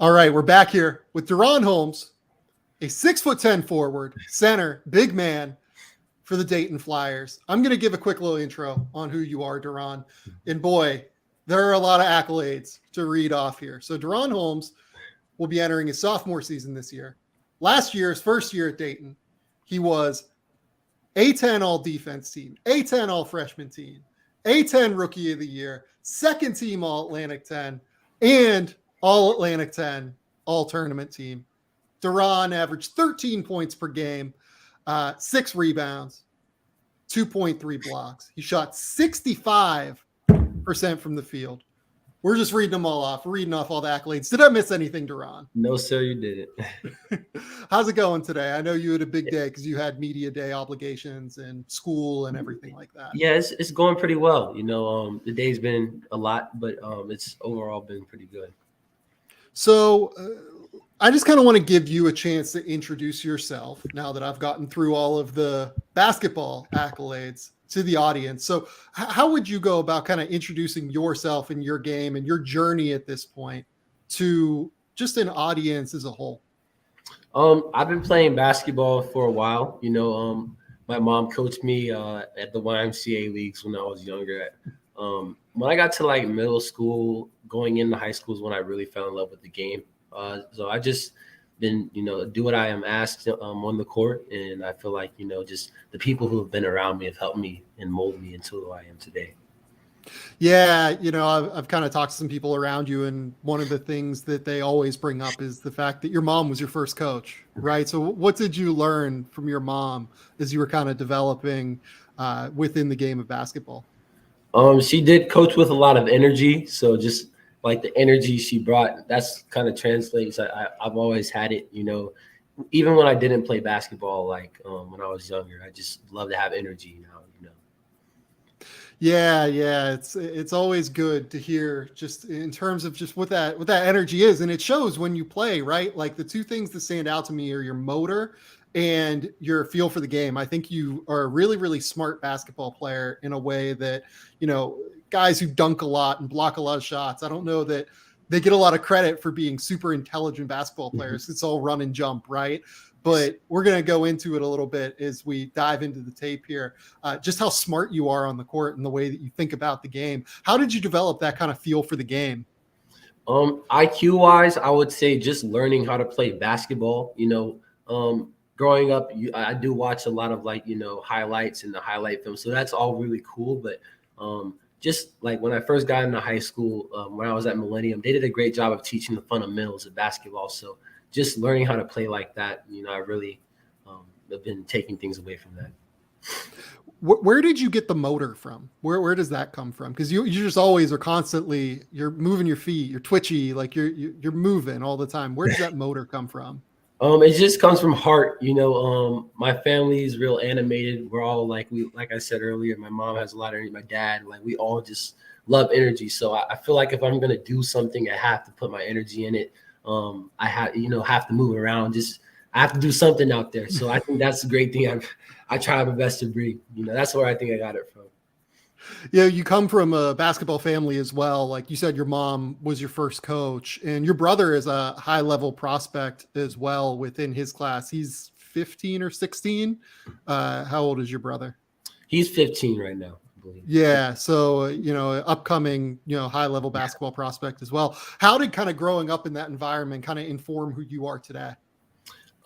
All right, we're back here with DaRon Holmes, a 6'10" forward, center, big man for the Dayton Flyers. I'm going to give a quick little intro on who you are, DaRon. And boy, there are a lot of accolades to read off here. So DaRon Holmes will be entering his sophomore season this year. Last year, his first year at Dayton, he was A10 all defense team, A10 all freshman team, A10 rookie of the year, second team all Atlantic 10, and all Atlantic 10 all tournament team. DaRon averaged 13 points per game, 6 rebounds, 2.3 blocks. He shot 65% from the field. We're just reading them all off. We're reading off all the accolades. Did I miss anything, DaRon? No, sir, you didn't. How's it going today? I know you had a big day because you had media day obligations and school and everything like that. Yeah, it's going pretty well. The day's been a lot, but it's overall been pretty good. So I just kind of want to give you a chance to introduce yourself now that I've gotten through all of the basketball accolades to the audience. So how would you go about kind of introducing yourself and your game and your journey at this point to just an audience as a whole? I've been playing basketball for a while. My mom coached me at the YMCA leagues when I was younger. When I got to like middle school, going into high school is when I really fell in love with the game. So I just been, do what I am asked on the court. And I feel like, just the people who have been around me have helped me and mold me into who I am today. Yeah. I've kind of talked to some people around you, and one of the things that they always bring up is the fact that your mom was your first coach, right? So what did you learn from your mom as you were kind of developing within the game of basketball? She did coach with a lot of energy. So just like the energy she brought, that's kind of translates. I've always had it, even when I didn't play basketball, like when I was younger, I just love to have energy now. Yeah. It's always good to hear just in terms of just what that energy is. And it shows when you play, right? Like the two things that stand out to me are your motor and your feel for the game. I think you are a really, really smart basketball player in a way that, guys who dunk a lot and block a lot of shots, I don't know that they get a lot of credit for being super intelligent basketball players. It's all run and jump, right? But we're going to go into it a little bit as we dive into the tape here, just how smart you are on the court and the way that you think about the game. How did you develop that kind of feel for the game? IQ wise, I would say just learning how to play basketball. Growing up, I do watch a lot of highlights and the highlight film. So that's all really cool. But just like when I first got into high school, when I was at Millennium, they did a great job of teaching the fundamentals of basketball. So just learning how to play like that, I really have been taking things away from that. Where did you get the motor from? Where does that come from? Because you just always are constantly, you're moving your feet, you're twitchy, like you're moving all the time. Where does that motor come from? It just comes from heart. My family is real animated. We're all like I said earlier, my mom has a lot of energy. My dad, we all just love energy. So I feel like if I'm going to do something, I have to put my energy in it. I have to move around. I have to do something out there. So I think that's a great thing. I try my best to bring, that's where I think I got it from. Yeah, you come from a basketball family as well. Like you said, your mom was your first coach, and your brother is a high-level prospect as well within his class. He's 15 or 16. How old is your brother? He's 15 right now, I believe. Yeah, so upcoming high-level basketball prospect as well. How did kind of growing up in that environment kind of inform who you are today?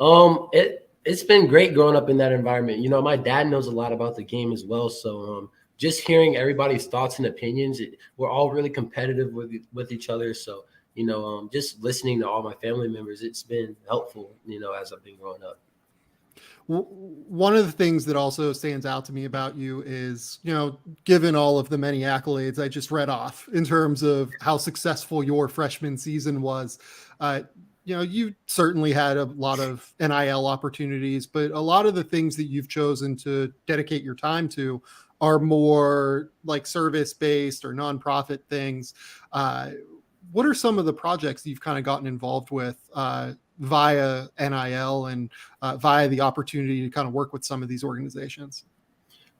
It's been great growing up in that environment. My dad knows a lot about the game as well, so just hearing everybody's thoughts and opinions, we're all really competitive with each other. So, just listening to all my family members, it's been helpful, as I've been growing up. One of the things that also stands out to me about you is, given all of the many accolades I just read off in terms of how successful your freshman season was, you certainly had a lot of NIL opportunities, but a lot of the things that you've chosen to dedicate your time to are more like service-based or nonprofit things. What are some of the projects you've kind of gotten involved with via NIL and via the opportunity to kind of work with some of these organizations?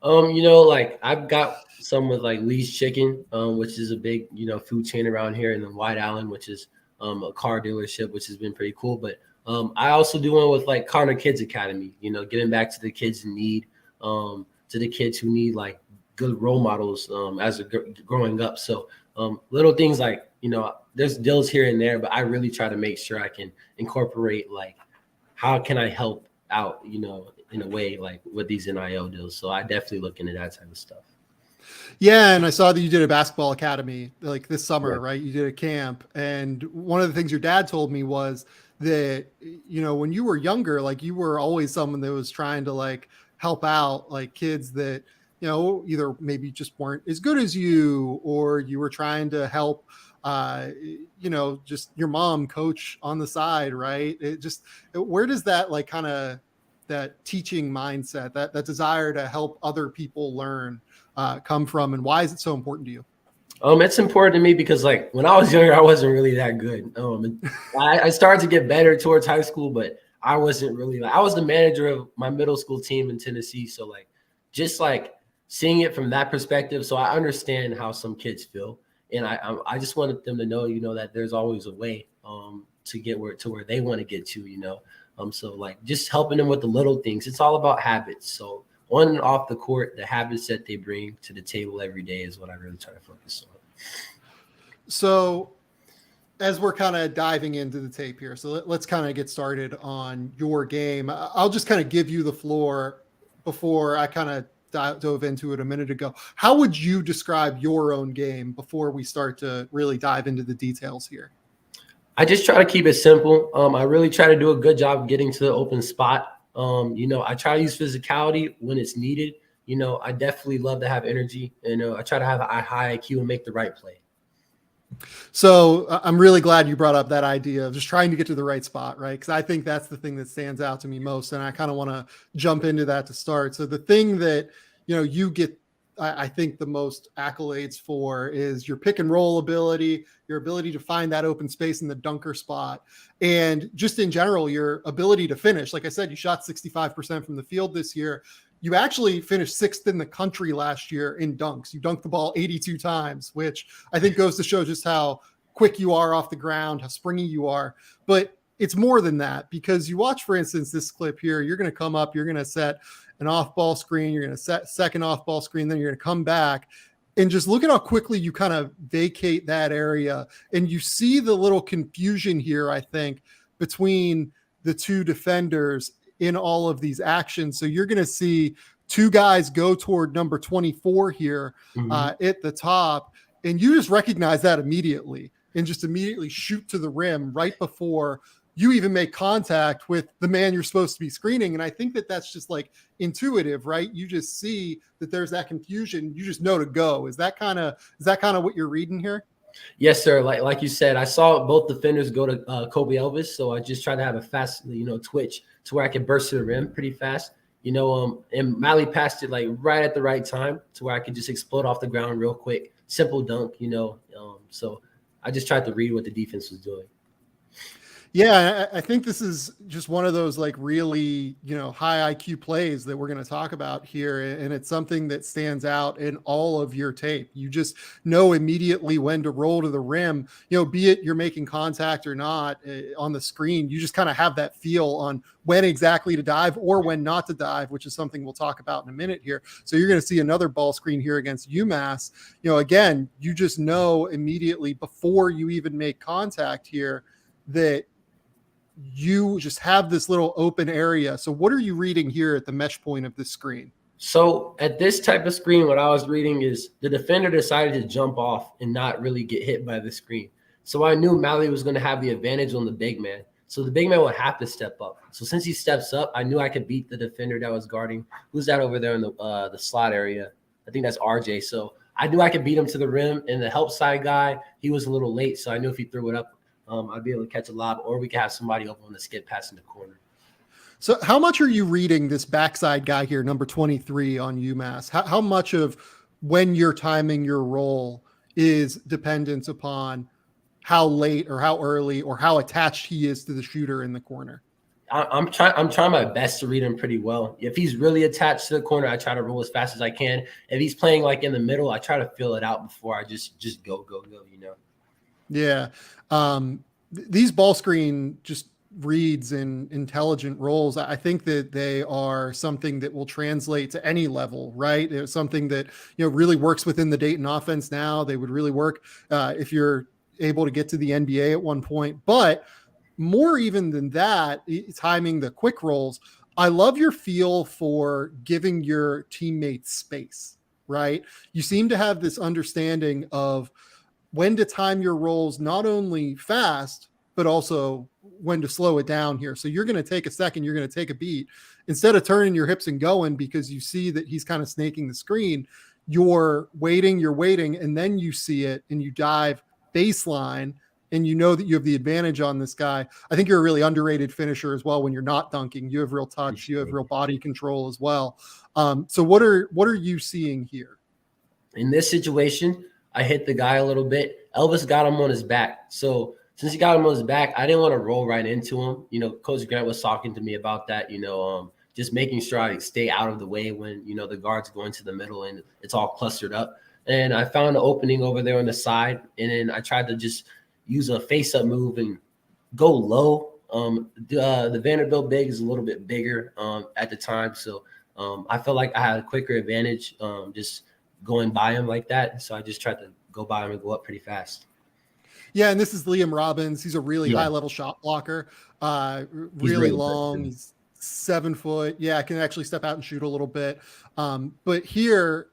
I've got some with like Lee's Chicken, which is a big, food chain around here, and then White Island, which is a car dealership, which has been pretty cool. But I also do one with like Connor Kids Academy, getting back to the kids in need, to the kids who need like good role models as they're growing up. So little things like, there's deals here and there, but I really try to make sure I can incorporate like, how can I help out, in a way like with these NIL deals. So I definitely look into that type of stuff. Yeah, and I saw that you did a basketball academy like this summer, Yeah. right? You did a camp, and one of the things your dad told me was that when you were younger, like you were always someone that was trying to like help out like kids that either maybe just weren't as good as you, or you were trying to help just your mom coach on the side, right? Where does that like kind of that teaching mindset, that desire to help other people learn come from, and why is it so important to you? It's important to me because like when I was younger, I wasn't really that good. And I started to get better towards high school, but I wasn't really I was the manager of my middle school team in Tennessee. So like, just like seeing it from that perspective. So I understand how some kids feel. And I just wanted them to know, that there's always a way to get to where they want to get to, so like just helping them with the little things. It's all about habits. So on and off the court, the habits that they bring to the table every day is what I really try to focus on. So as we're kind of diving into the tape here, so let's kind of get started on your game. I'll just kind of give you the floor before I kind of dove into it a minute ago. How would you describe your own game before we start to really dive into the details here? I just try to keep it simple. I really try to do a good job getting to the open spot. I try to use physicality when it's needed. I definitely love to have energy, and I try to have a high IQ and make the right play. So I'm really glad you brought up that idea of just trying to get to the right spot, right? Because I think that's the thing that stands out to me most, and I kind of want to jump into that to start. So the thing that you get, I think, the most accolades for is your pick and roll ability, your ability to find that open space in the dunker spot, and just in general, your ability to finish. Like I said, you shot 65% from the field this year. You actually finished 6th in the country last year in dunks. You dunked the ball 82 times, which I think goes to show just how quick you are off the ground, how springy you are. But it's more than that, because you watch, for instance, this clip here. You're going to come up, you're going to set an off-ball screen, you're going to set second off-ball screen, then you're going to come back. And just look at how quickly you kind of vacate that area. And you see the little confusion here, I think, between the two defenders in all of these actions. So you're going to see two guys go toward number 24 here at the top, and you just recognize that immediately and just immediately shoot to the rim right before you even make contact with the man you're supposed to be screening. And I think that that's just like intuitive, right? You just see that there's that confusion. You just know to go. Is that kind of what you're reading here? Yes, sir. Like you said, I saw both defenders go to Kobe Elvis, so I just tried to have a fast, twitch to where I can burst to the rim pretty fast. And Mally passed it like right at the right time to where I could just explode off the ground real quick. Simple dunk, So I just tried to read what the defense was doing. Yeah, I think this is just one of those like really, high IQ plays that we're going to talk about here. And it's something that stands out in all of your tape. You just know immediately when to roll to the rim, be it you're making contact or not on the screen. You just kind of have that feel on when exactly to dive or when not to dive, which is something we'll talk about in a minute here. So you're going to see another ball screen here against UMass. Again, you just know immediately before you even make contact here that you just have this little open area. So what are you reading here at the mesh point of this screen? So at this type of screen, what I was reading is the defender decided to jump off and not really get hit by the screen. So I knew Mally was going to have the advantage on the big man. So the big man would have to step up. So since he steps up, I knew I could beat the defender that was guarding. Who's that over there in the slot area? I think that's RJ. So I knew I could beat him to the rim. And the help side guy, he was a little late. So I knew if he threw it up, I'd be able to catch a lob, or we could have somebody open on the skip pass in the corner. So how much are you reading this backside guy here, number 23 on UMass? How much of when you're timing your roll is dependent upon how late or how early or how attached he is to the shooter in the corner? I'm trying my best to read him pretty well. If he's really attached to the corner, I try to roll as fast as I can. If he's playing like in the middle, I try to fill it out before I just go. Yeah. these ball screen just reads and intelligent rolls, I think that they are something that will translate to any level, right? It's something that, really works within the Dayton offense now. They would really work if you're able to get to the NBA at one point. But more even than that, timing the quick rolls, I love your feel for giving your teammates space, right? You seem to have this understanding of when to time your rolls, not only fast, but also when to slow it down here. So you're going to take a second, you're going to take a beat. Instead of turning your hips and going because you see that he's kind of snaking the screen, you're waiting, and then you see it and you dive baseline and you know that you have the advantage on this guy. I think you're a really underrated finisher as well when you're not dunking. You have real touch, you have real body control as well. So what are you seeing here? In this situation, I hit the guy a little bit. Elvis got him on his back. So since he got him on his back, I didn't want to roll right into him. Coach Grant was talking to me about that, just making sure I stay out of the way when, the guard's going to the middle and it's all clustered up. And I found an opening over there on the side. And then I tried to just use a face-up move and go low. The Vanderbilt big is a little bit bigger at the time. So I felt like I had a quicker advantage just going by him like that. So I just tried to go by him and go up pretty fast. Yeah, and this is Liam Robbins. He's a really high-level shot blocker, really long. He's 7 foot. Yeah, can actually step out and shoot a little bit. But here,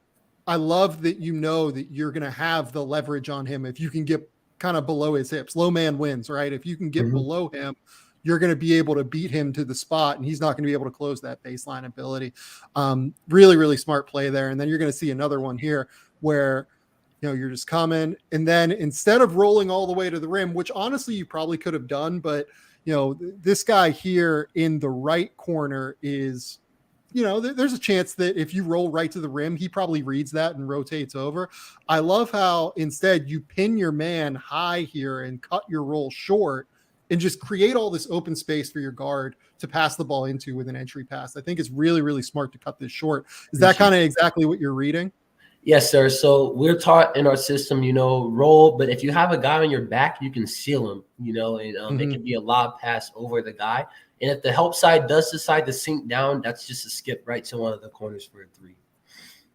I love that that you're going to have the leverage on him if you can get kind of below his hips. Low man wins, right? If you can get below him, you're going to be able to beat him to the spot, and he's not going to be able to close that baseline ability. Really, really smart play there. And then you're going to see another one here where you're just coming, and then instead of rolling all the way to the rim, which honestly you probably could have done, but this guy here in the right corner is, there's a chance that if you roll right to the rim, he probably reads that and rotates over. I love how instead you pin your man high here and cut your roll short and just create all this open space for your guard to pass the ball into with an entry pass. I think it's really, really smart to cut this short. Is that kind of exactly what you're reading? Yes, sir. So we're taught in our system, roll, but if you have a guy on your back, you can seal him, and it can be a lob pass over the guy. And if the help side does decide to sink down, that's just a skip right to one of the corners for a three.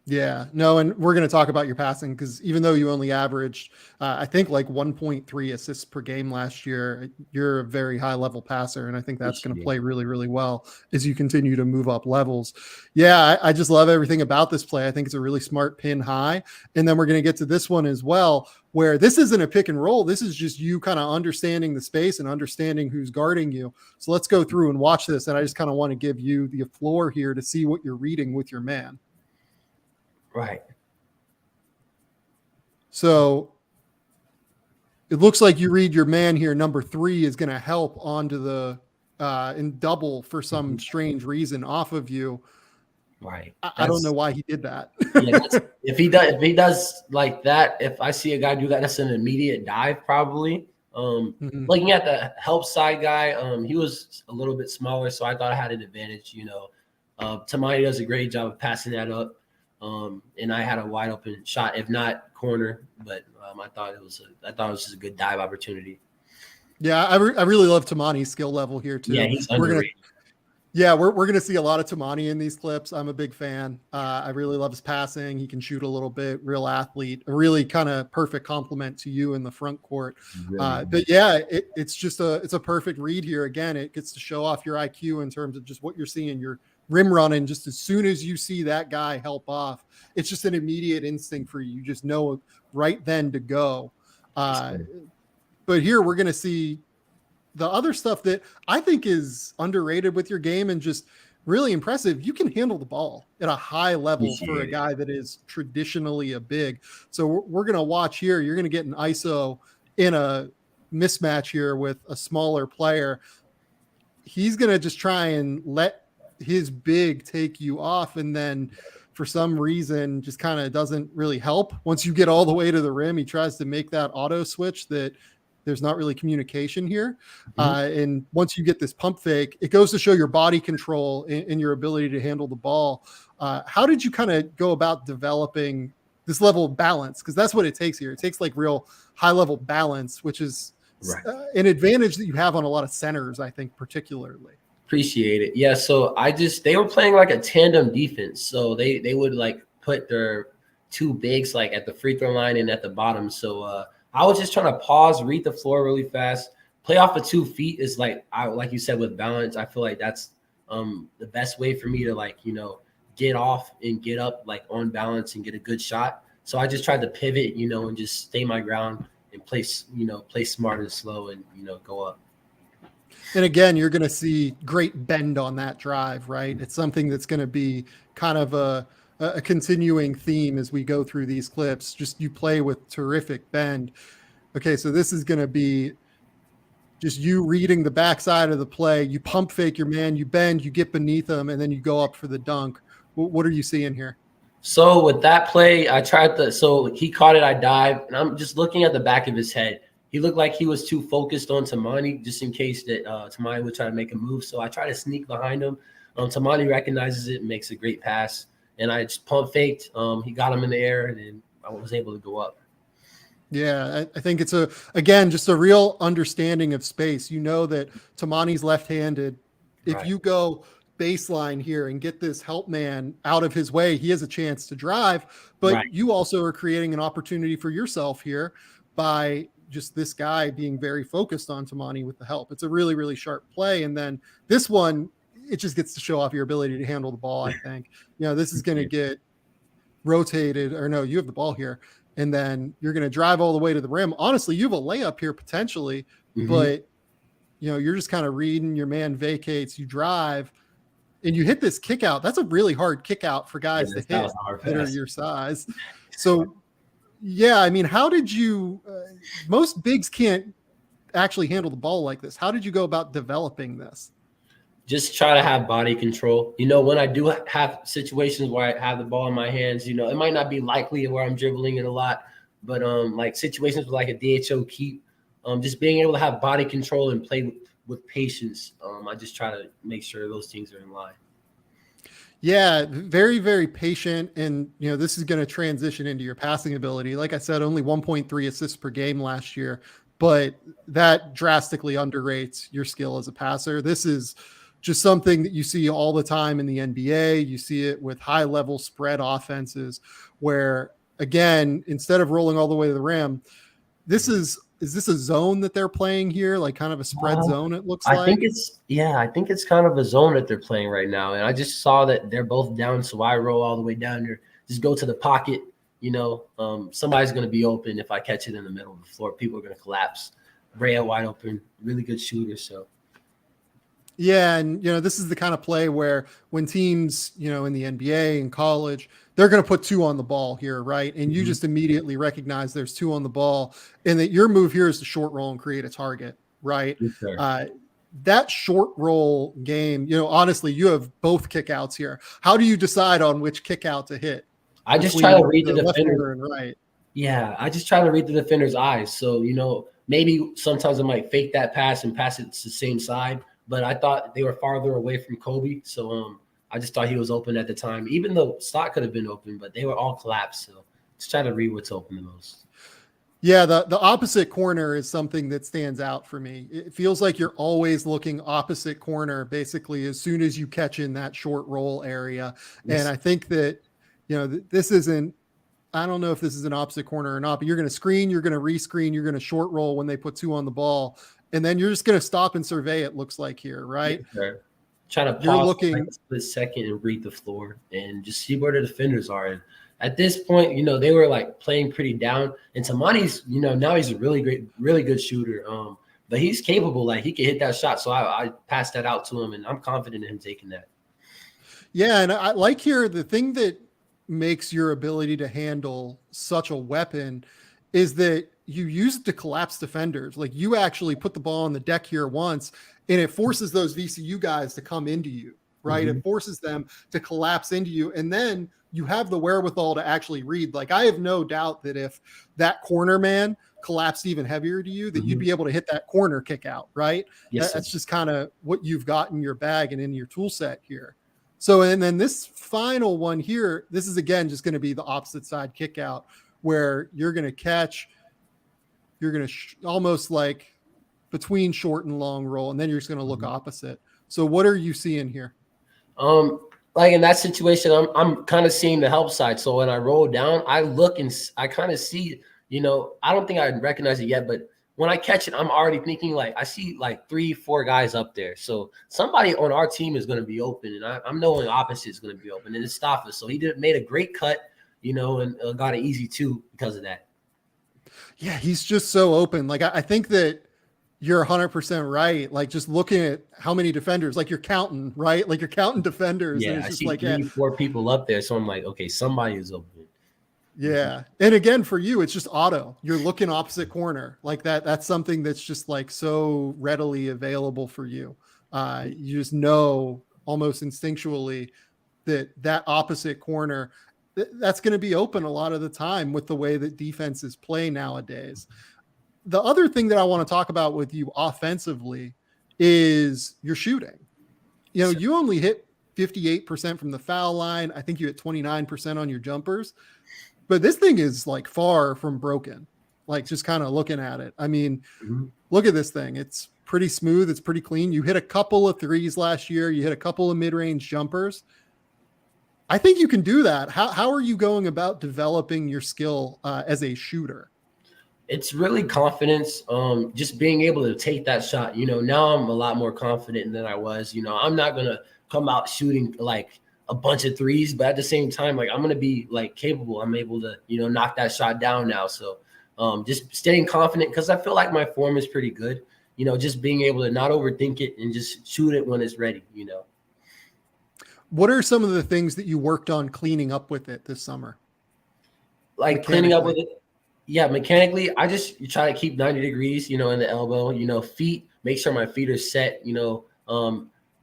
Yeah, no, and we're going to talk about your passing because even though you only averaged, I think like 1.3 assists per game last year, you're a very high level passer. And I think that's going to play really, really well as you continue to move up levels. Yeah, I just love everything about this play. I think it's a really smart pin high. And then we're going to get to this one as well, where this isn't a pick and roll. This is just you kind of understanding the space and understanding who's guarding you. So let's go through and watch this. And I just kind of want to give you the floor here to see what you're reading with your man. Right. So it looks like you read your man here. Number 3 is going to help onto the and double for some strange reason off of you. Right. I don't know why he did that. If he does like that, if I see a guy do that, that's an immediate dive probably. Looking at the help side guy, he was a little bit smaller, so I thought I had an advantage. Tamani does a great job of passing that up. And I had a wide open shot, if not corner, but I thought it was just a good dive opportunity. Yeah, I really love Tamani's skill level here too. Yeah, he's underrated. We're gonna see a lot of Tamani in these clips. I'm a big fan. I really love his passing. He can shoot a little bit. Real athlete. A really kind of perfect complement to you in the front court. But yeah, it's a perfect read here. Again, it gets to show off your IQ in terms of just what you're seeing. You're rim running just as soon as you see that guy help off. It's just an immediate instinct for you. You just know right then to go. But here we're going to see the other stuff that I think is underrated with your game and just really impressive. You can handle the ball at a high level for a guy that is traditionally a big. So we're going to watch here. You're going to get an ISO in a mismatch here with a smaller player. He's going to just try and let his big take you off, and then for some reason just kind of doesn't really help. Once you get all the way to the rim, he tries to make that auto switch that there's not really communication here. And once you get this pump fake, it goes to show your body control and your ability to handle the ball. How did you kind of go about developing this level of balance? Because that's what it takes here. It takes like real high level balance, which is Right. An advantage that you have on a lot of centers, I think, particularly. Appreciate it. Yeah. So they were playing like a tandem defense. So they would like put their two bigs like at the free throw line and at the bottom. So I was just trying to pause, read the floor really fast. Play off of 2 feet is like you said, with balance. I feel like that's the best way for me to get off and get up like on balance and get a good shot. So I just tried to pivot, and just stay my ground and play smart and slow and go up. And again, you're going to see great bend on that drive, right? It's something that's going to be kind of a continuing theme as we go through these clips. Just you play with terrific bend. Okay, so this is going to be just you reading the backside of the play. You pump fake your man, you bend, you get beneath him, and then you go up for the dunk. What are you seeing here? So with that play, so he caught it, I dive, and I'm just looking at the back of his head. He looked like he was too focused on Tamani, just in case that Tamani would try to make a move. So I try to sneak behind him. Tamani recognizes it, makes a great pass, and I just pump faked. He got him in the air, and then I was able to go up. Yeah, I think it's just a real understanding of space. You know that Tamani's left-handed. If you go baseline here and get this help man out of his way, he has a chance to drive, but you also are creating an opportunity for yourself here by just this guy being very focused on Tamani with the help. It's a really, really sharp play. And then this one, it just gets to show off your ability to handle the ball. I think, this is going to get rotated, or no, you have the ball here, and then you're going to drive all the way to the rim. Honestly, you have a layup here potentially, but you're just kind of reading, your man vacates, you drive, and you hit this kick out. That's a really hard kick out for guys to hit that are your size. So yeah, I mean, how did you, most bigs can't actually handle the ball like this. How did you go about developing this? Just try to have body control. When I do have situations where I have the ball in my hands, it might not be likely where I'm dribbling it a lot, but like situations with like a DHO keep, just being able to have body control and play with patience. I just try to make sure those things are in line. Yeah, very, very patient. And, this is going to transition into your passing ability. Like I said, only 1.3 assists per game last year, but that drastically underrates your skill as a passer. This is just something that you see all the time in the NBA. You see it with high level spread offenses where, again, instead of rolling all the way to the rim, is this a zone that they're playing here? Like kind of a spread zone, it looks like? I think it's kind of a zone that they're playing right now. And I just saw that they're both down. So I roll all the way down there, just go to the pocket. Somebody's going to be open. If I catch it in the middle of the floor, people are going to collapse. Ray wide open, really good shooter. So. Yeah. And, this is the kind of play where when teams, in the NBA and college, they're going to put 2 on the ball here, right? And you just immediately recognize there's 2 on the ball and that your move here is to short roll and create a target, right? Yes, that short roll game, honestly, you have both kickouts here. How do you decide on which kick out to hit? I just try to read the defender and right. Yeah, I just try to read the defender's eyes. So, maybe sometimes I might fake that pass and pass it to the same side, but I thought they were farther away from Kobe. So, I just thought he was open at the time, even though Stock could have been open, but they were all collapsed. So just try to read what's open the most. Yeah, the opposite corner is something that stands out for me. It feels like you're always looking opposite corner, basically, as soon as you catch in that short roll area. Yes. And I think that, this isn't, I don't know if this is an opposite corner or not, but you're going to screen, you're going to rescreen, you're going to short roll when they put 2 on the ball. And then you're just going to stop and survey, it looks like here, right? Yes, trying to pause for a split second and read the floor and just see where the defenders are. And at this point, they were like playing pretty down. And Tamani's, now he's a really good shooter. But he's capable, like he can hit that shot. So I passed that out to him, and I'm confident in him taking that. Yeah, and I like here the thing that makes your ability to handle such a weapon is that you use it to collapse defenders. Like you actually put the ball on the deck here once, and it forces those VCU guys to come into you, right? It forces them to collapse into you. And then you have the wherewithal to actually read. Like I have no doubt that if that corner man collapsed even heavier to you, that you'd be able to hit that corner kick out, right? Yes, that's just kind of what you've got in your bag and in your tool set here. So, and then this final one here, this is again just going to be the opposite side kick out where you're going to catch, you're going to almost like between short and long roll, and then you're just going to look opposite. So what are you seeing here? Like in that situation, I'm kind of seeing the help side. So when I roll down, I look and I kind of see, I don't think I recognize it yet, but when I catch it, I'm already thinking like I see like 3-4 guys up there. So somebody on our team is going to be open, and I'm knowing opposite is going to be open, and it's Stafford. So he made a great cut, and got it easy too because of that. Yeah, he's just so open. Like I think that you're 100% right. Like just looking at how many defenders, like you're counting, right? Like you're counting defenders. Yeah, and it's I just see like 3-4 people up there. So I'm like, okay, somebody is open. Yeah. And again, for you, it's just auto. You're looking opposite corner like that. That's something that's just like so readily available for you. You just know almost instinctually that opposite corner, that's going to be open a lot of the time with the way that defenses play nowadays. The other thing that I want to talk about with you offensively is your shooting. You only hit 58% from the foul line. I think you hit 29% on your jumpers. But this thing is like far from broken, like just kind of looking at it. I mean, Look at this thing. It's pretty smooth. It's pretty clean. You hit a couple of threes last year. You hit a couple of mid-range jumpers. I think you can do that. How are you going about developing your skill as a shooter? It's really confidence. Just being able to take that shot. Now I'm a lot more confident than I was. I'm not going to come out shooting like a bunch of threes, but at the same time, like I'm going to be like capable. I'm able to, knock that shot down now. So just staying confident because I feel like my form is pretty good, just being able to not overthink it and just shoot it when it's ready, What are some of the things that you worked on cleaning up with it this summer? Like cleaning up with it? Yeah, mechanically, I just try to keep 90 degrees, in the elbow, feet, make sure my feet are set,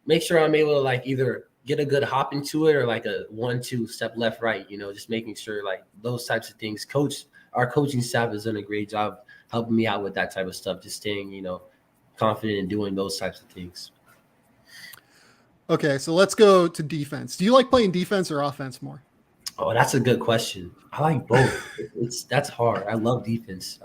make sure I'm able to like either get a good hop into it or like a 1-2 step left, right, just making sure like those types of things. Our coaching staff has done a great job helping me out with that type of stuff, just staying, confident in doing those types of things. Okay, so let's go to defense. Do you like playing defense or offense more? Oh, that's a good question. I like both. That's hard. I love defense.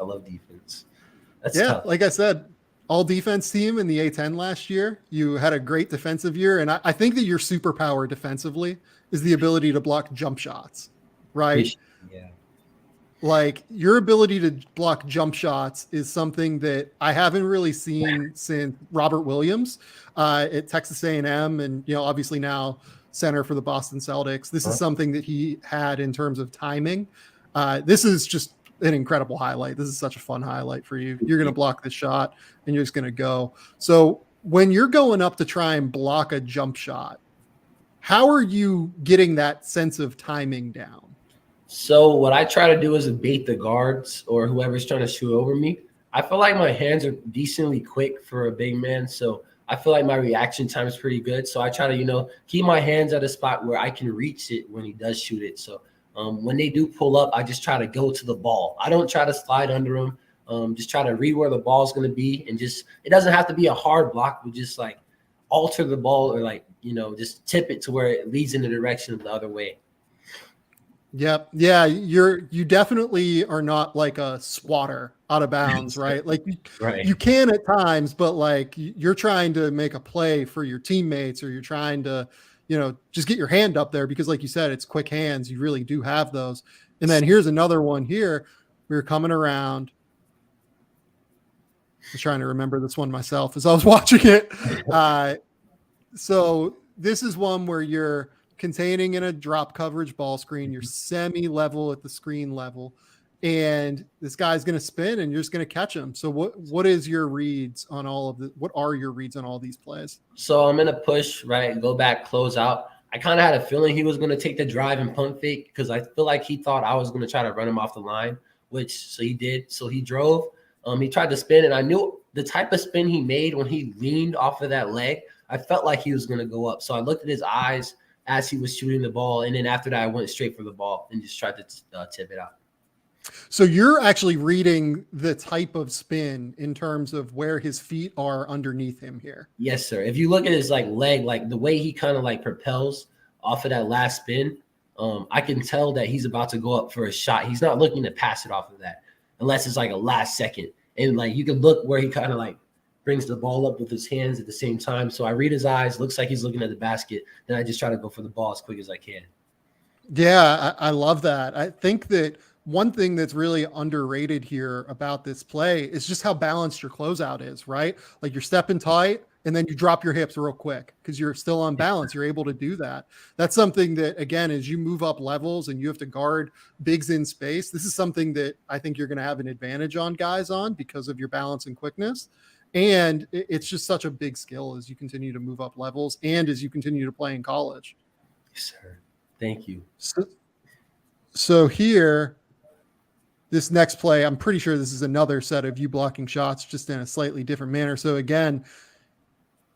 That's tough. Like I said, all defense team in the A10 last year. You had a great defensive year. And I think that your superpower defensively is the ability to block jump shots, right? Yeah. Like your ability to block jump shots is something that I haven't really seen since Robert Williams at Texas A&M. And, obviously now center for the Boston Celtics. This is something that he had in terms of timing. This is just an incredible highlight. This is such a fun highlight for you. You're going to block the shot and you're just going to go. So when you're going up to try and block a jump shot, how are you getting that sense of timing down? So what I try to do is bait the guards or whoever's trying to shoot over me. I feel like my hands are decently quick for a big man. So I feel like my reaction time is pretty good. So I try to, keep my hands at a spot where I can reach it when he does shoot it. So when they do pull up, I just try to go to the ball. I don't try to slide under them. Just try to read where the ball is going to be. And it doesn't have to be a hard block. We just like alter the ball or like, just tip it to where it leads in the direction of the other way. Yep. Yeah. You definitely are not like a swatter out of bounds, right? Like you can at times, but like you're trying to make a play for your teammates or you're trying to, just get your hand up there because like you said, it's quick hands. You really do have those. And then here's another one here. We were coming around. I was trying to remember this one myself as I was watching it. So this is one where you're containing in a drop coverage ball screen. You're semi-level at the screen level, and this guy's going to spin, and you're just going to catch him. So what are your reads on all these plays? So I'm going to push, right, go back, close out. I kind of had a feeling he was going to take the drive and pump fake because I feel like he thought I was going to try to run him off the line, so he did. So he drove. He tried to spin, and I knew the type of spin he made when he leaned off of that leg. I felt like he was going to go up. So I looked at his eyes as he was shooting the ball. And then after that, I went straight for the ball and just tried to tip it out. So you're actually reading the type of spin in terms of where his feet are underneath him here. Yes, sir. If you look at his leg, like the way he kind of like propels off of that last spin, I can tell that he's about to go up for a shot. He's not looking to pass it off of that unless it's like a last second. And like you can look where he kind of like brings the ball up with his hands at the same time. So I read his eyes, looks like he's looking at the basket. Then I just try to go for the ball as quick as I can. Yeah, I love that. I think that one thing that's really underrated here about this play is just how balanced your closeout is, right? Like you're stepping tight and then you drop your hips real quick because you're still on balance. You're able to do that. That's something that, again, as you move up levels and you have to guard bigs in space, this is something that I think you're going to have an advantage on guys on because of your balance and quickness. And it's just such a big skill as you continue to move up levels and as you continue to play in college. Yes, sir. Thank you. So here, this next play, I'm pretty sure this is another set of you blocking shots, just in a slightly different manner. So again,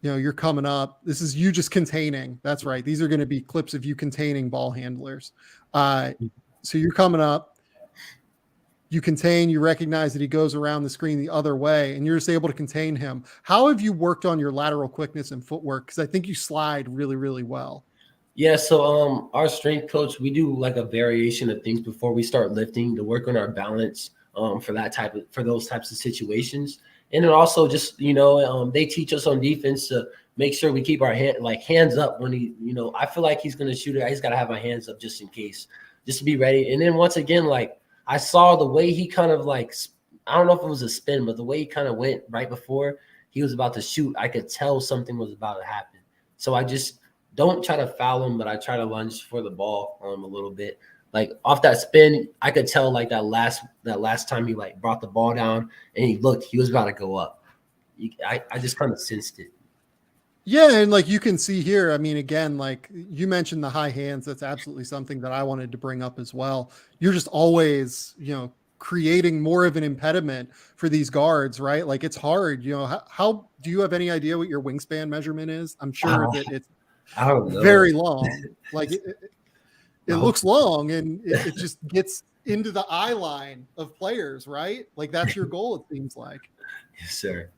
you're coming up. This is you just containing. That's right. These are going to be clips of you containing ball handlers. So you're coming up. You contain. You recognize that he goes around the screen the other way, and you're just able to contain him. How have you worked on your lateral quickness and footwork? Because I think you slide really, really well. Yeah, so our strength coach, we do like a variation of things before we start lifting to work on our balance for those types of situations. And then also just, they teach us on defense to make sure we keep our hands up when I feel like he's going to shoot it. I just got to have my hands up just in case, just to be ready. And then once again, like I saw the way he kind of I don't know if it was a spin, but the way he kind of went right before he was about to shoot, I could tell something was about to happen. So I just don't try to foul him, but I try to lunge for the ball a little bit. Like off that spin, I could tell like that last time he brought the ball down and he was about to go up. I just kind of sensed it. Yeah, and like you can see here, I mean, again, like you mentioned the high hands. That's absolutely something that I wanted to bring up as well. You're just always, creating more of an impediment for these guards, right? Like it's hard. How do you have any idea what your wingspan measurement is? I'm sure that it's I don't know. Very long. Like it looks long and it just gets into the eye line of players, right? Like that's your goal, it seems like. Yes, sir.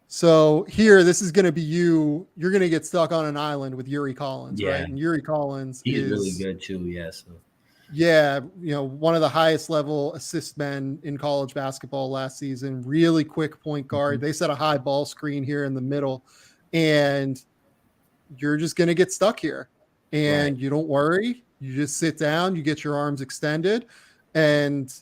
So here, this is going to be you're going to get stuck on an island with Yuri Collins, right? And Yuri Collins he's really good too. Yes. Yeah. One of the highest level assist men in college basketball last season, really quick point guard. They set a high ball screen here in the middle and you're just going to get stuck here and you don't worry. You just sit down, you get your arms extended. And,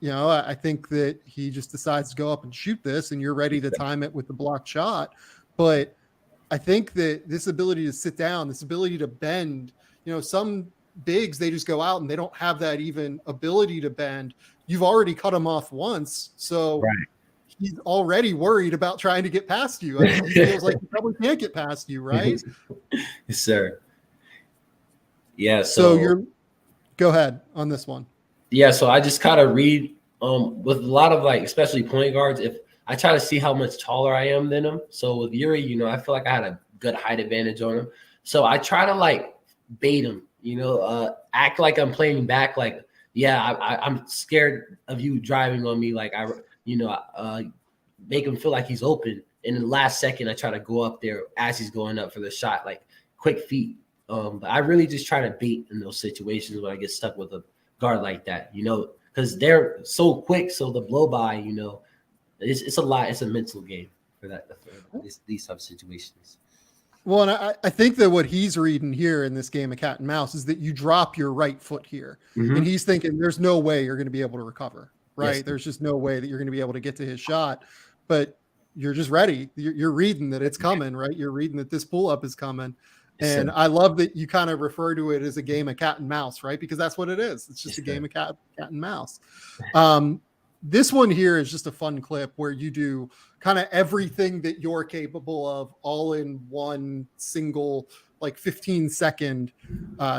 I think that he just decides to go up and shoot this and you're ready to time it with the blocked shot. But I think that this ability to sit down, this ability to bend, some bigs, they just go out and they don't have that even ability to bend. You've already cut them off once. So he's already worried about trying to get past you. I mean, he feels like he probably can't get past you, right? Yes, sir. Yeah. So go ahead on this one. Yeah. So I just kind of read with a lot of especially point guards, if I try to see how much taller I am than him. So with Yuri, I feel like I had a good height advantage on him. So I try to bait him, act like I'm playing back. I'm scared of you driving on me. Make him feel like he's open. And in the last second, I try to go up there as he's going up for the shot, quick feet. But I really just try to bait in those situations when I get stuck with a guard like that, because they're so quick. So the blow by, it's a lot. It's a mental game for these type of situations. Well, and I think that what he's reading here in this game of cat and mouse is that you drop your right foot here. And he's thinking there's no way you're going to be able to recover, right? Yes. There's just no way that you're going to be able to get to his shot, but you're just ready. You're reading that it's coming, right? You're reading that this pull up is coming. And I love that you kind of refer to it as a game of cat and mouse, right? Because that's what it is. It's just a game of cat and mouse. This one here is just a fun clip where you do kind of everything that you're capable of all in one single 15-second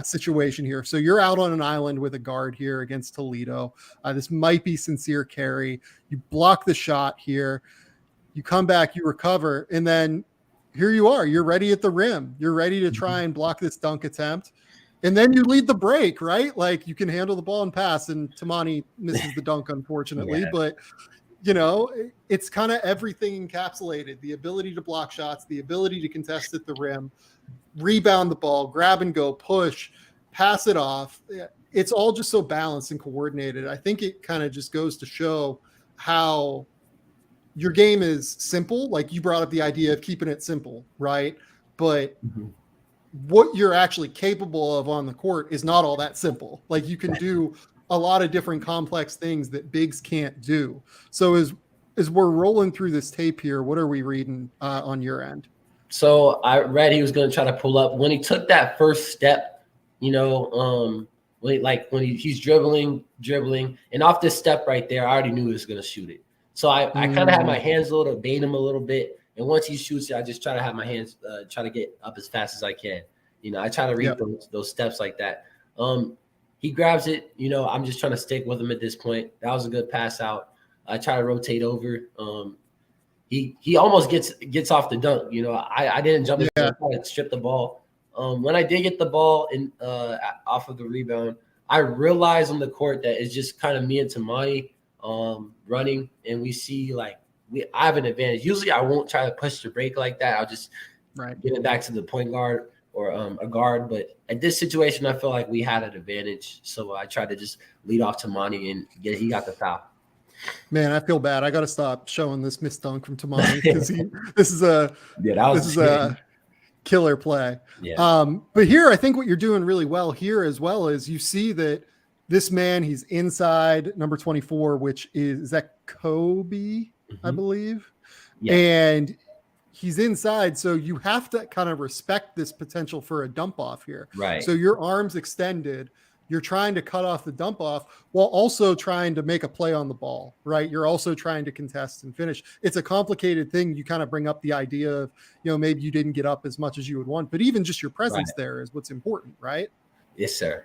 situation here. So you're out on an island with a guard here against Toledo. This might be sincere carry. You block the shot here. You come back, you recover, and then here you are. You're ready at the rim. You're ready to try and block this dunk attempt. And then you lead the break, right? You can handle the ball and pass, and Tamani misses the dunk, unfortunately. But, it's kind of everything encapsulated. The ability to block shots, the ability to contest at the rim, rebound the ball, grab and go, push, pass it off. It's all just so balanced and coordinated. I think it kind of just goes to show how your game is simple. Like you brought up the idea of keeping it simple, right? But what you're actually capable of on the court is not all that simple. Like you can do a lot of different complex things that bigs can't do. So as we're rolling through this tape here, what are we reading on your end? So I read he was going to try to pull up when he took that first step, you know, when he's dribbling, and off this step right there, I already knew he was going to shoot it. So I kind of had my hands low to bait him a little bit. And once he shoots it, I just try to have my hands, try to get up as fast as I can. You know, I try to read those steps like that. He grabs it. You know, I'm just trying to stick with him at this point. That was a good pass out. I try to rotate over. He almost gets off the dunk. You know, I didn't jump in to strip the ball. When I did get the ball in off of the rebound, I realized on the court that it's just kind of me and Tamani running, and we see like I have an advantage. Usually I won't try to push the break like that. I'll just get it back to the point guard or a guard. But at this situation, I feel like we had an advantage. So I tried to just lead off Tamani, and he got the foul. Man, I feel bad. I got to stop showing this missed dunk from Tamani because this is a killer play. Yeah. But here, I think what you're doing really well here as well is you see that this man, he's inside number 24, which is that Kobe, I believe. Yeah. And he's inside. So you have to kind of respect this potential for a dump off here. Right. So your arms extended. You're trying to cut off the dump off while also trying to make a play on the ball, right? You're also trying to contest and finish. It's a complicated thing. You kind of bring up the idea of, you know, maybe you didn't get up as much as you would want, but even just your presence there is what's important, right? Yes, sir.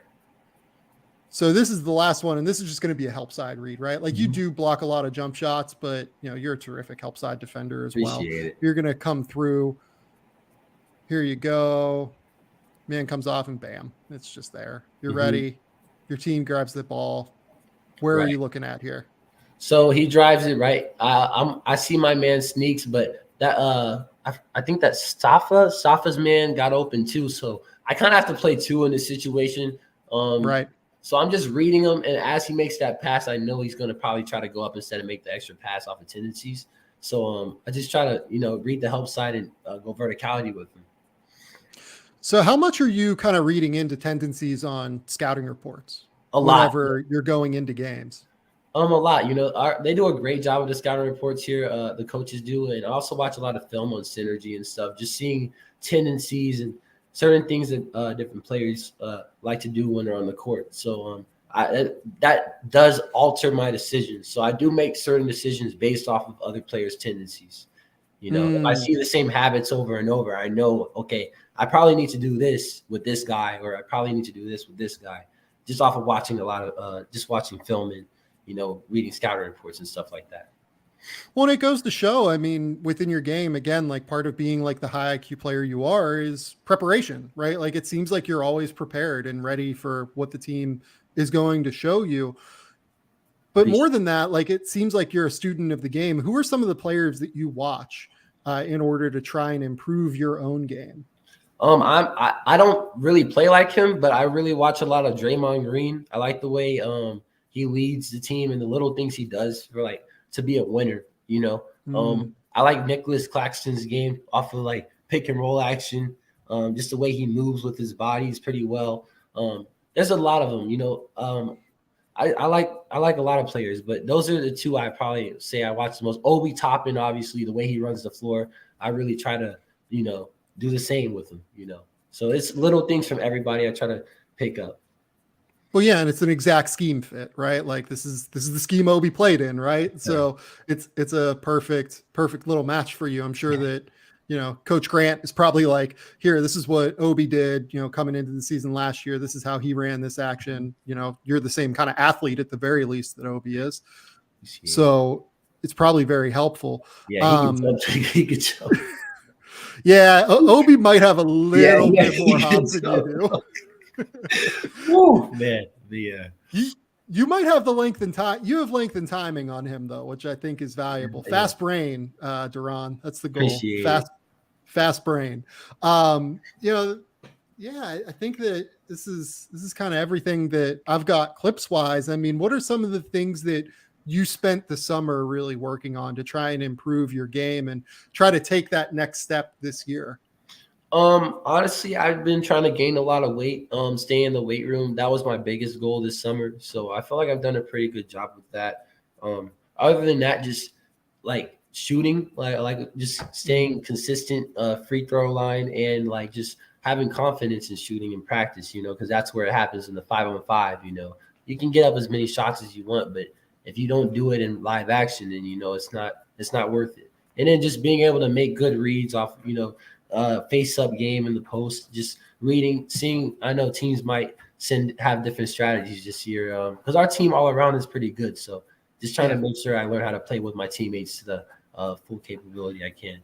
So this is the last one, and this is just going to be a help side read, right? Like you do block a lot of jump shots, but you know, you're a terrific help side defender as well. You're going to come through. Here you go. Man comes off and bam, it's just there. You're ready. Your team grabs the ball. Where are you looking at here? So he drives it right. I see my man sneaks, but that I think that Safa's man got open too. So I kind of have to play two in this situation. Right. So I'm just reading him, and as he makes that pass, I know he's going to probably try to go up instead of make the extra pass off of tendencies. So I just try to read the help side and go verticality with him. So how much are you kind of reading into tendencies on scouting reports? A lot. Whenever you're going into games? A lot. They do a great job with the scouting reports here. The coaches do. And I also watch a lot of film on synergy and stuff, just seeing tendencies and certain things that different players like to do when they're on the court. So that does alter my decisions. So I do make certain decisions based off of other players' tendencies. If I see the same habits over and over, I know, okay, I probably need to do this with this guy, or I probably need to do this with this guy, just off of watching a lot of just watching film and reading scouting reports and stuff like that. Well, and it goes to show, I mean, within your game, again, like part of being like the high IQ player you are is preparation, right? Like it seems like you're always prepared and ready for what the team is going to show you. But more than that, like it seems like you're a student of the game. Who are some of the players that you watch in order to try and improve your own game? I don't really play like him, but I really watch a lot of Draymond Green. I like the way he leads the team and the little things he does for to be a winner. I like Nicholas Claxton's game off of pick and roll action. Just the way he moves with his body is pretty well. There's a lot of them. I like a lot of players, but those are the two I probably say I watch the most. Obi Toppin, obviously, the way he runs the floor, I really try to do the same with him. So it's little things from everybody I try to pick up. Well, yeah, and it's an exact scheme fit, right? Like this is the scheme Obi played in, right? Yeah. So it's a perfect little match for you. I'm sure that Coach Grant is probably like, here, this is what Obi did, coming into the season last year. This is how he ran this action. You're the same kind of athlete at the very least that Obi is. So it's probably very helpful. Yeah, he could jump. Yeah, Obi might have a little bit more hops than you do. Woo, man. You might have the length and time. You have length and timing on him though, which I think is valuable. Fast brain, DaRon. That's the goal. Fast brain. I think that this is kind of everything that I've got clips wise. I mean, what are some of the things that you spent the summer really working on to try and improve your game and try to take that next step this year? Honestly, I've been trying to gain a lot of weight, stay in the weight room. That was my biggest goal this summer. So I feel like I've done a pretty good job with that. Other than that, just like shooting, like just staying consistent, free throw line, and like just having confidence in shooting in practice, because that's where it happens in the 5-on-5. You can get up as many shots as you want, but if you don't do it in live action, then it's not worth it. And then just being able to make good reads off, face up game in the post, just reading, seeing. I know teams might have different strategies this year because our team all around is pretty good. So just trying to make sure I learn how to play with my teammates to the full capability I can.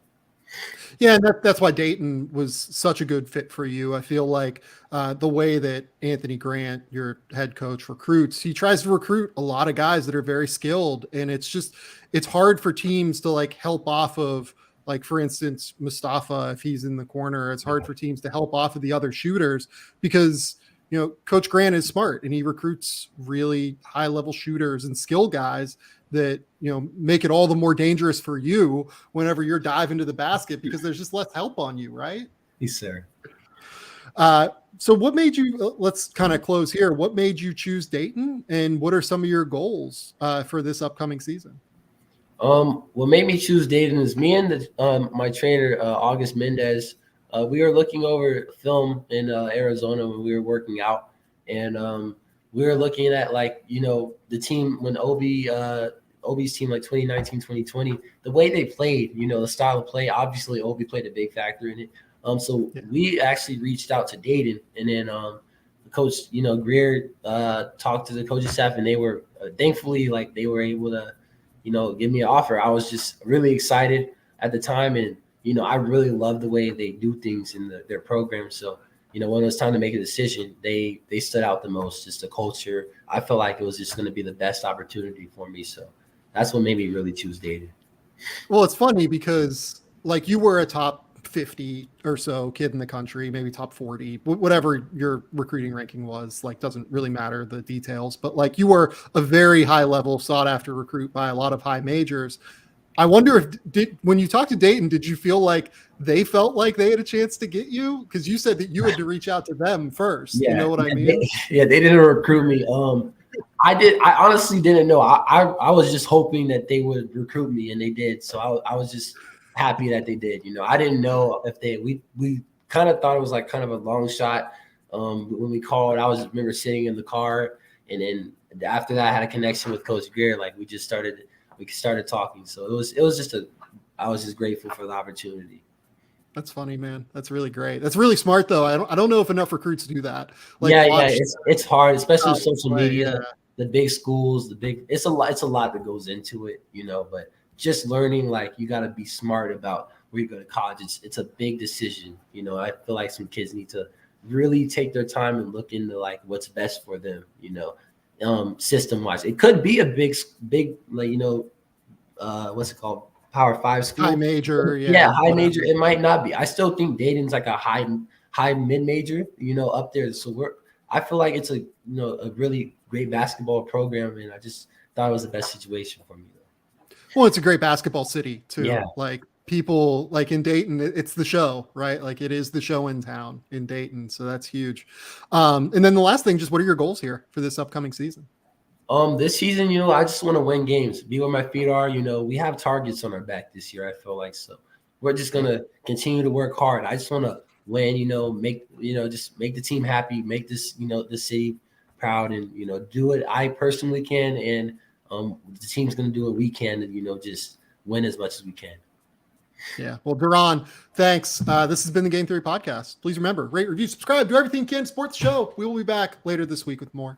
Yeah, and that's why Dayton was such a good fit for you. I feel like the way that Anthony Grant, your head coach, recruits, he tries to recruit a lot of guys that are very skilled, and it's hard for teams to like help off of, like, for instance, Mustafa, if he's in the corner, it's hard for teams to help off of the other shooters because, Coach Grant is smart and he recruits really high level shooters and skill guys that, make it all the more dangerous for you whenever you're diving to the basket because there's just less help on you, right? Yes, sir. So what made you, let's kind of close here. What made you choose Dayton and what are some of your goals for this upcoming season? What made me choose Dayton is me and my trainer, August Mendez. We were looking over film in Arizona when we were working out, and we were looking at the team when Obi's team, like 2019, 2020, the way they played, the style of play. Obviously, Obi played a big factor in it. We actually reached out to Dayton, and then the coach, Greer, talked to the coaching staff, and they were thankfully they were able to, give me an offer. I was just really excited at the time, and I really love the way they do things in their program. So when it was time to make a decision, they stood out the most. Just the culture, I felt like it was just going to be the best opportunity for me. So that's what made me really choose Dayton. Well, it's funny because you were a top 50 or so kid in the country, maybe top 40, whatever your recruiting ranking was, doesn't really matter the details, but you were a very high level sought after recruit by a lot of high majors. I wonder when you talked to Dayton, did you feel like they felt like they had a chance to get you? Because you said that you had to reach out to them first. Yeah, you know what I mean? They didn't recruit me. I honestly didn't know. I was just hoping that they would recruit me, and they did. So I was just happy that they did. I didn't know if we kind of thought it was kind of a long shot. When we called, I remember sitting in the car, and then after that, I had a connection with Coach Greer. We started talking. So it was just I was just grateful for the opportunity. That's funny, man. That's really great. That's really smart, though. I don't know if enough recruits do that. It's hard, especially with social media. Yeah. The big schools, it's a lot that goes into it, but just learning, you got to be smart about where you go to college. It's a big decision. I feel like some kids need to really take their time and look into what's best for them, system wise. It could be a big, what's it called? Power 5 school. High major. High major. It might not be. I still think Dayton's a high mid major, up there. So I feel like it's a really great basketball program, and I just thought it was the best situation for me. Well, it's a great basketball city too. Yeah. People in Dayton, it's the show, right? It is the show in town in Dayton. So that's huge. And then the last thing, just what are your goals here for this upcoming season? This season, I just want to win games, be where my feet are. We have targets on our back this year. I feel like so we're just gonna continue to work hard. I just want to win. Just make the team happy, make this the city proud, and do what I personally can, and the team's gonna do what we can, and just win as much as we can. Yeah. Well, DaRon, thanks. This has been the Game Theory Podcast. Please remember, rate, review, subscribe, do everything you can. Sports show. We will be back later this week with more.